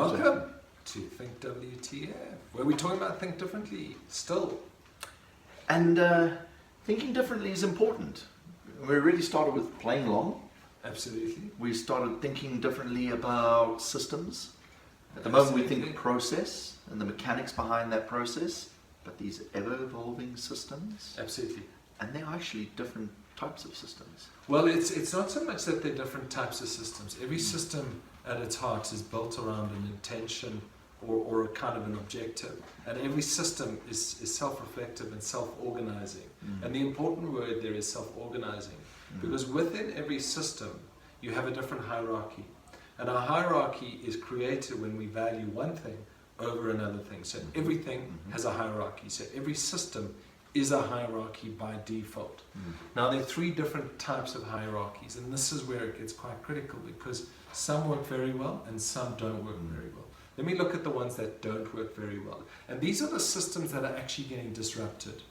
Welcome to Think WTF, where we're talking about think differently still. And thinking differently is important. We really started with playing long. Absolutely. We started thinking differently about systems. At the moment we think process and the mechanics behind that process, but these ever-evolving systems. Absolutely. And they're actually different types of systems. Well, it's not so much that they're different types of systems. Every system at its heart is built around an intention or a kind of an objective. And every system is self-reflective and self-organizing. And the important word there is self-organizing. Because within every system, you have a different hierarchy. And our hierarchy is created when we value one thing over another thing. So everything has a hierarchy. So every system is a hierarchy by default. Now there are three different types of hierarchies, and this is where it gets quite critical because some work very well and some don't work very well. Let me look at the ones that don't work very well. And these are the systems that are actually getting disrupted.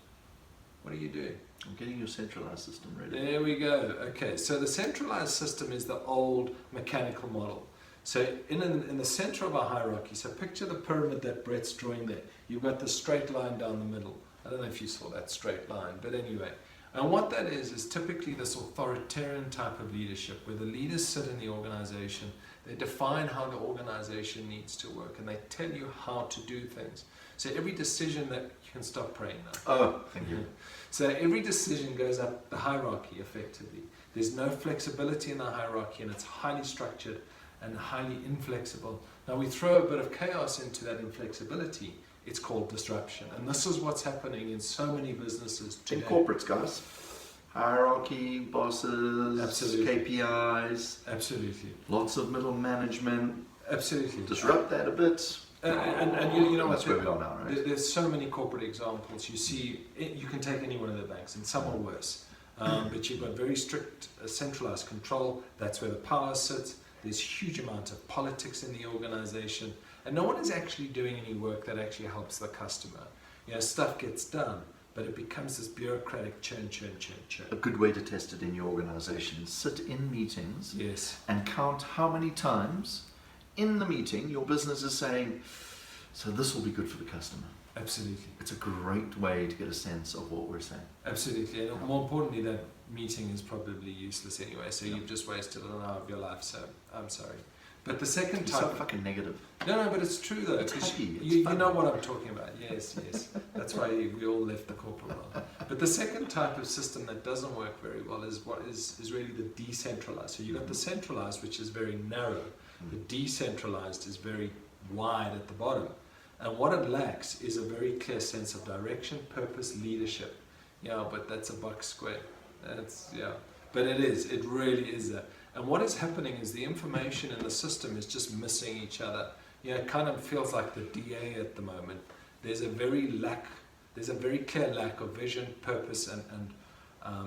What are you doing? I'm getting your centralized system ready. There we go. Okay, so the centralized system is the old mechanical model. So in the center of our hierarchy, so picture the pyramid that Brett's drawing there. You've got the straight line down the middle. I don't know if you saw that straight line, but anyway. And what that is typically this authoritarian type of leadership where the leaders sit in the organization, they define how the organization needs to work, and they tell you how to do things. So every decision that, you can stop praying now. Oh, thank you. So every decision goes up the hierarchy effectively. There's no flexibility in the hierarchy, and it's highly structured and highly inflexible. Now we throw a bit of chaos into that inflexibility. It's called disruption. And this is what's happening in so many businesses today. In corporates, guys. Hierarchy, bosses, Absolutely. KPIs. Absolutely. Lots of middle management. Absolutely. Disrupt that a bit. And you know that's what? Where we are now, right? There's so many corporate examples. You see, you can take any one of the banks, and some are worse. But you've got very strict centralized control. That's where the power sits. There's huge amount of politics in the organization. And no one is actually doing any work that actually helps the customer. You know, stuff gets done, but it becomes this bureaucratic churn. A good way to test it in your organization. Sit in meetings and count how many times in the meeting your business is saying, so this will be good for the customer. Absolutely. It's a great way to get a sense of what we're saying. Absolutely. And more importantly, that meeting is probably useless anyway, so you've just wasted an hour of your life, so I'm sorry. But the second type... so fucking negative. No, but it's true though. It's happy. You know what I'm talking about. Yes. That's why we all left the corporate world. But the second type of system that doesn't work very well is what is really the decentralized. So you've got the centralized, which is very narrow. The decentralized is very wide at the bottom. And what it lacks is a very clear sense of direction, purpose, leadership. Yeah, but that's a buck square. But it really is that. And what is happening is the information in the system is just missing each other. You know, it kind of feels like the DA at the moment. There's a very clear lack of vision, purpose, and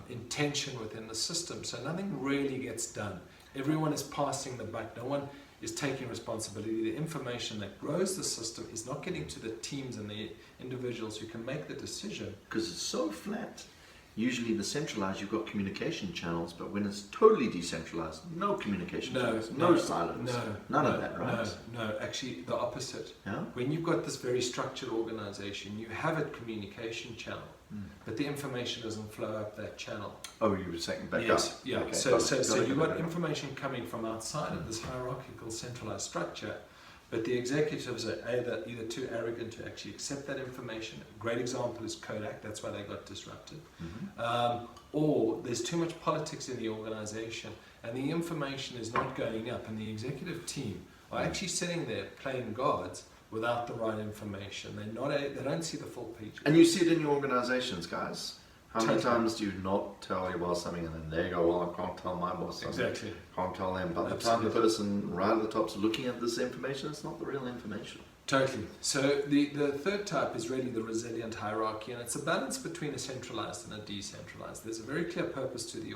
intention within the system. So nothing really gets done. Everyone is passing the buck. No one is taking responsibility. The information that grows the system is not getting to the teams and the individuals who can make the decision. Because it's so flat. Usually the centralized, you've got communication channels, but when it's totally decentralized, no communication channels, no silence, none of that, right? No, actually the opposite. Yeah? When you've got this very structured organization, you have a communication channel, but the information doesn't flow up that channel. Oh, you were saying back up. Yes, yeah. Okay. So you've got information coming from outside of this hierarchical centralized structure, but the executives are either too arrogant to actually accept that information. A great example is Kodak, that's why they got disrupted. Or there's too much politics in the organization and the information is not going up, and the executive team are actually sitting there playing guards without the right information. They don't see the full picture. And you see it in your organizations, guys. How many times do you not tell your boss something and then they go, well, I can't tell my boss something. Exactly. Can't tell them. By the time the person right at the top's looking at this information, it's not the real information. Totally. So the third type is really the resilient hierarchy, and it's a balance between a centralized and a decentralized. There's a very clear purpose to the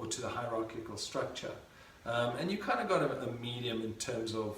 to the hierarchical structure. And you kind of got a medium in terms of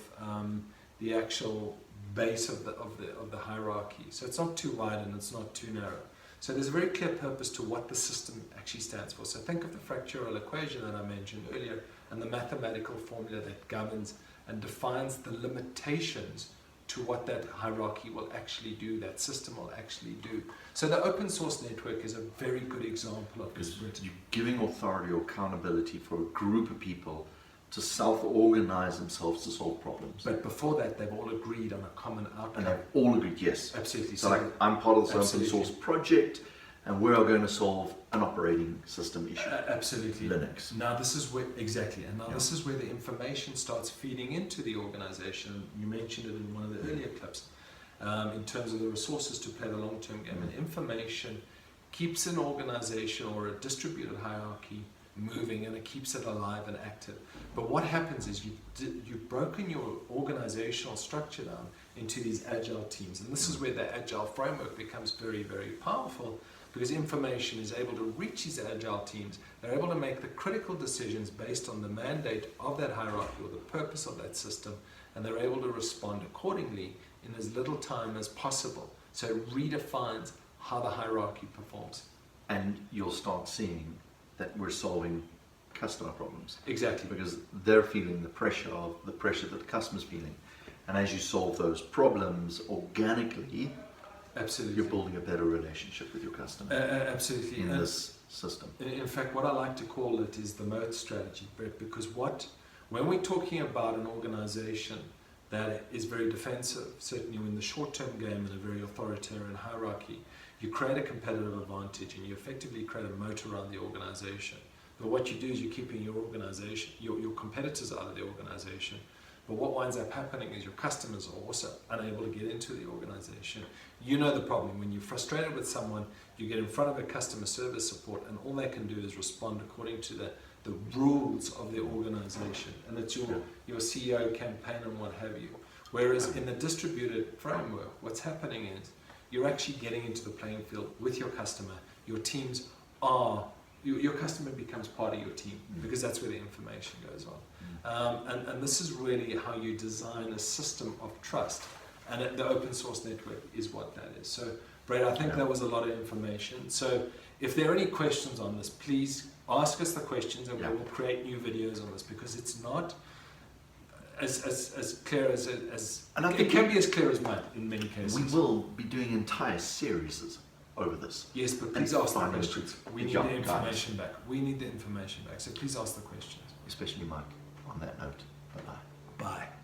the actual base of the hierarchy. So it's not too wide and it's not too narrow. So there's a very clear purpose to what the system actually stands for. So think of the fractal equation that I mentioned earlier and the mathematical formula that governs and defines the limitations to what that hierarchy will actually do, that system will actually do. So the open source network is a very good example of this. You're giving authority or accountability for a group of people to self-organize themselves to solve problems. But before that, they've all agreed on a common outcome. And they've all agreed, yes. Absolutely. So like, I'm part of this open source project, and we are going to solve an operating system issue. Absolutely. Linux. Now this is where, exactly, and now this is where the information starts feeding into the organization. You mentioned it in one of the earlier clips, in terms of the resources to play the long-term game. And information keeps an organization or a distributed hierarchy moving, and it keeps it alive and active. But what happens is you've broken your organizational structure down into these agile teams, and this is where the agile framework becomes very, very powerful, because information is able to reach these agile teams. They're able to make the critical decisions based on the mandate of that hierarchy or the purpose of that system, and they're able to respond accordingly in as little time as possible. So it redefines how the hierarchy performs. And you'll start seeing that we're solving customer problems. Exactly. Because they're feeling the pressure that the customer's feeling. And as you solve those problems organically, absolutely, you're building a better relationship with your customer. Absolutely. In this system. In fact, what I like to call it is the moat strategy, Brett, because when we're talking about an organization that is very defensive, certainly in the short-term game in a very authoritarian hierarchy, you create a competitive advantage and you effectively create a moat around the organization. But what you do is you're keeping your organization, your competitors out of the organization. But what winds up happening is your customers are also unable to get into the organization. You know the problem. When you're frustrated with someone, you get in front of a customer service support, and all they can do is respond according to the rules of the organization. And it's your CEO campaign and what have you. Whereas in the distributed framework, what's happening is you're actually getting into the playing field with your customer. Your teams are, your customer becomes part of your team, because that's where the information goes on. And this is really how you design a system of trust. And the open source network is what that is. So, Brett, I think that was a lot of information. So if there are any questions on this, please ask us the questions, and we will create new videos on this, because it's not as clear as it can be as clear as mud in many cases. We will be doing entire series over this. Yes, but please ask the questions. We need the information back. We need the information back. So please ask the questions. Especially Mike, on that note. Bye-bye. Bye.